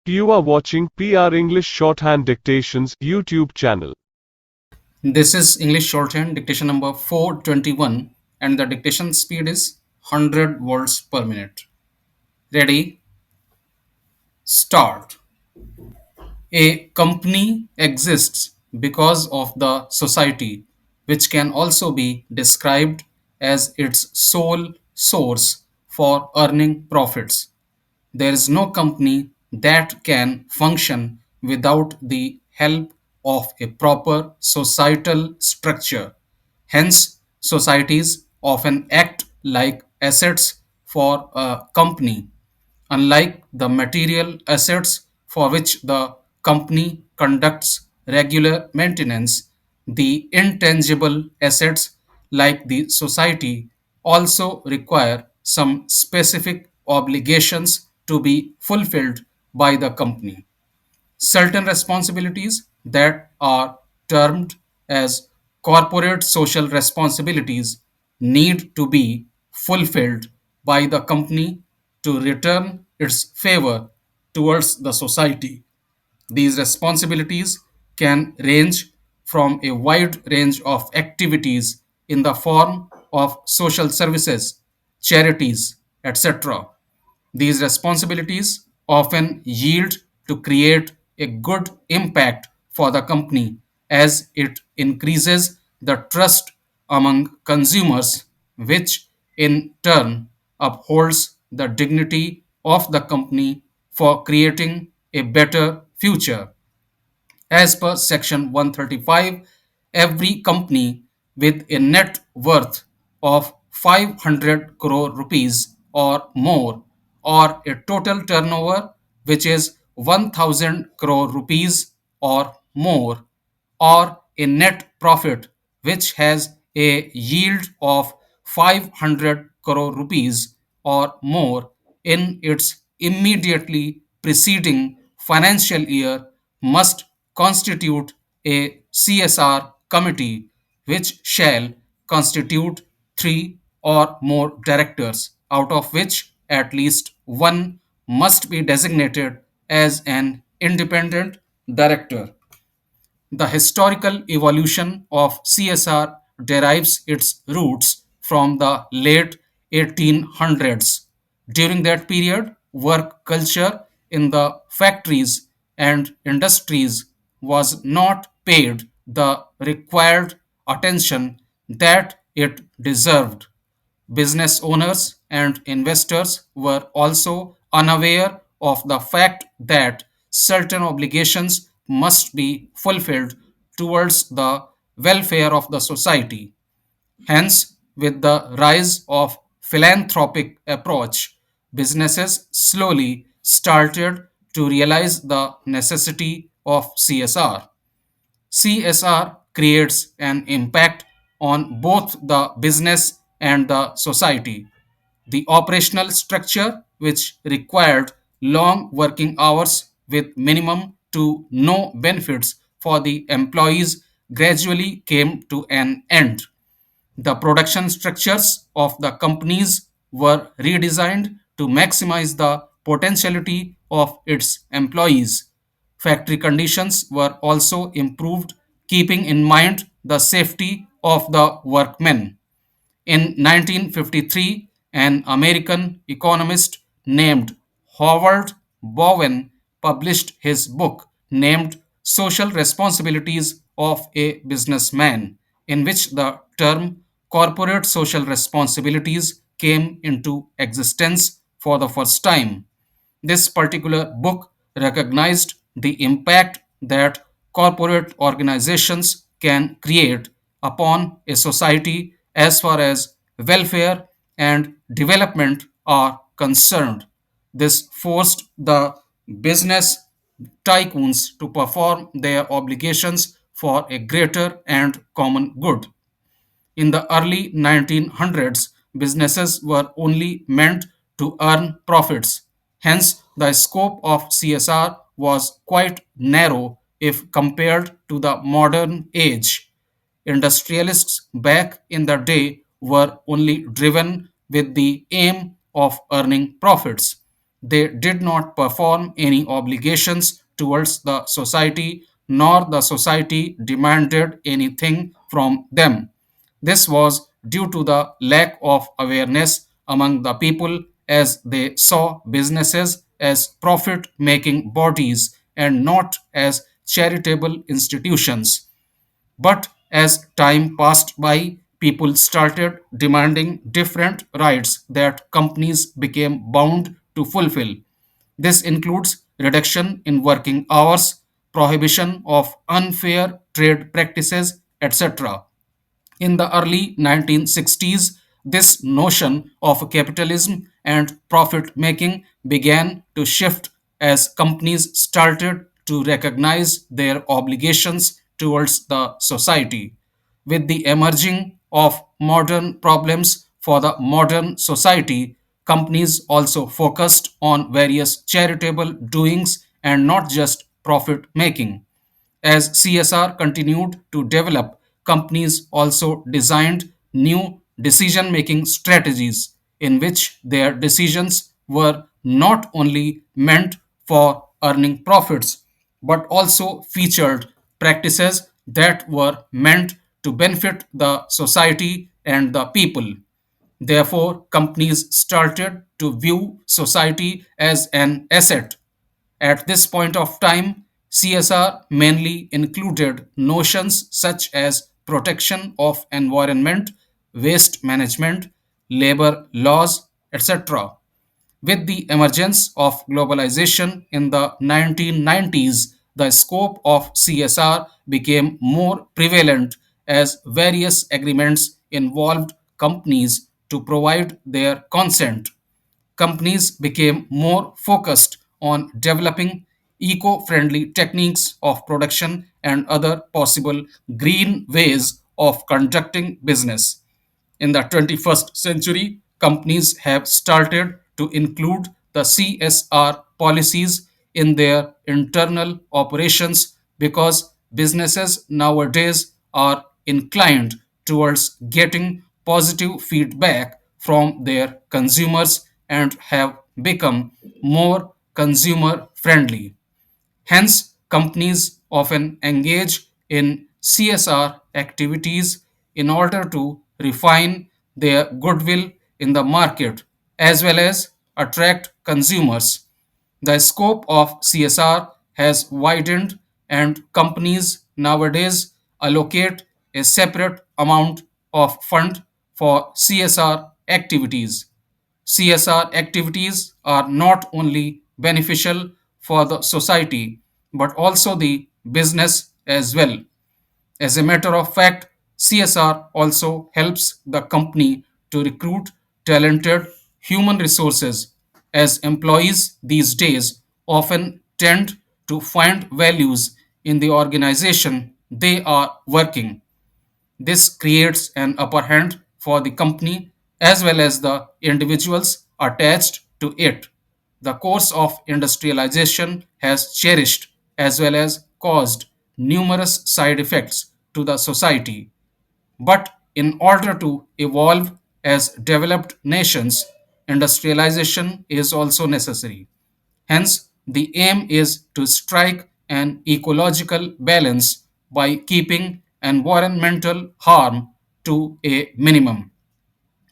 You are watching PR English Shorthand Dictations YouTube channel. This is English Shorthand dictation number 421 and the dictation speed is 100 words per minute. Ready? Start. A company exists because of the society, which can also be described as its sole source for earning profits. There is no company that can function without the help of a proper societal structure. Hence, societies often act like assets for a company, unlike the material assets for which the company conducts regular maintenance. The intangible assets, like the society, also require some specific obligations to be fulfilled by the company. Certain responsibilities that are termed as corporate social responsibilities need to be fulfilled by the company to return its favor towards the society. These responsibilities can range from a wide range of activities in the form of social services, charities, etc. These responsibilities often yield to create a good impact for the company as it increases the trust among consumers, which in turn upholds the dignity of the company for creating a better future. As per Section 135, every company with a net worth of 500 crore rupees or more, or a total turnover which is 1000 crore rupees or more, or a net profit which has a yield of 500 crore rupees or more in its immediately preceding financial year must constitute a CSR committee which shall constitute three or more directors, out of which at least one must be designated as an independent director. The historical evolution of CSR derives its roots from the late 1800s. During that period, work culture in the factories and industries was not paid the required attention that it deserved. Business owners and investors were also unaware of the fact that certain obligations must be fulfilled towards the welfare of the society. Hence, with the rise of philanthropic approach, businesses slowly started to realize the necessity of CSR. CSR creates an impact on both the business and the society. The operational structure, which required long working hours with minimum to no benefits for the employees, gradually came to an end. The production structures of the companies were redesigned to maximize the potentiality of its employees. Factory conditions were also improved, keeping in mind the safety of the workmen. In 1953, an American economist named Howard Bowen published his book named Social Responsibilities of a Businessman, in which the term corporate social responsibilities came into existence for the first time. This particular book recognized the impact that corporate organizations can create upon a society as far as welfare and development are concerned. This forced the business tycoons to perform their obligations for a greater and common good. In the early 1900s, businesses were only meant to earn profits. Hence, the scope of CSR was quite narrow if compared to the modern age. Industrialists back in the day were only driven with the aim of earning profits. they did not perform any obligations towards the society, nor the society demanded anything from them. This was due to the lack of awareness among the people as they saw businesses as profit making bodies and not as charitable institutions. But as time passed by, people started demanding different rights that companies became bound to fulfill. This includes reduction in working hours, prohibition of unfair trade practices, etc. In the early 1960s, this notion of capitalism and profit making began to shift as companies started to recognize their obligations towards the society. With the emerging of modern problems for the modern society, companies also focused on various charitable doings and not just profit making. As CSR continued to develop, companies also designed new decision making strategies in which their decisions were not only meant for earning profits but also featured practices that were meant to benefit the society and the people. Therefore, companies started to view society as an asset. At this point of time, CSR mainly included notions such as protection of environment, waste management, labor laws, etc. With the emergence of globalization in the 1990s, the scope of CSR became more prevalent as various agreements involved companies to provide their consent. Companies became more focused on developing eco friendly techniques of production and other possible green ways of conducting business. In the 21st century, companies have started to include the CSR policies in their internal operations because businesses nowadays are inclined towards getting positive feedback from their consumers and have become more consumer friendly. Hence, companies often engage in CSR activities in order to refine their goodwill in the market as well as attract consumers. The scope of CSR has widened, and companies nowadays allocate a separate amount of fund for CSR activities. CSR activities are not only beneficial for the society but also the business as well. As a matter of fact, CSR also helps the company to recruit talented human resources, as employees these days often tend to find values in the organization they are working. This creates an upper hand for the company as well as the individuals attached to it. The course of industrialization has cherished as well as caused numerous side effects to the society. But in order to evolve as developed nations, industrialization is also necessary. Hence, the aim is to strike an ecological balance by keeping environmental harm to a minimum.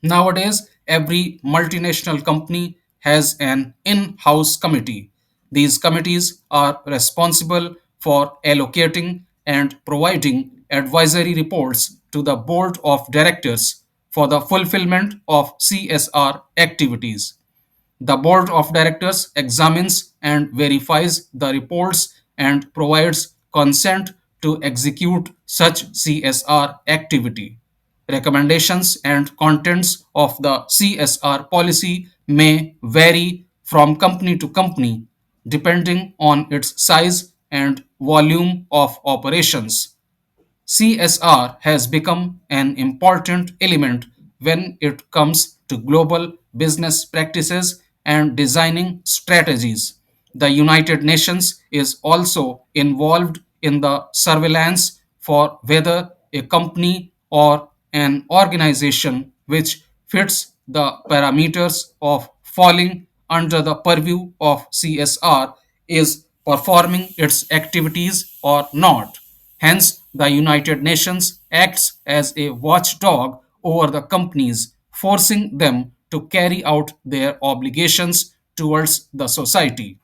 Nowadays, every multinational company has an in house committee. These committees are responsible for allocating and providing advisory reports to the board of directors for the fulfillment of CSR activities. The board of directors examines and verifies the reports and provides consent to execute such CSR activity. Recommendations and contents of the CSR policy may vary from company to company depending on its size and volume of operations. CSR has become an important element when it comes to global business practices and designing strategies. The United Nations is also involved in the surveillance for whether a company or an organization which fits the parameters of falling under the purview of CSR is performing its activities or not. Hence, the United Nations acts as a watchdog over the companies, forcing them to carry out their obligations towards the society.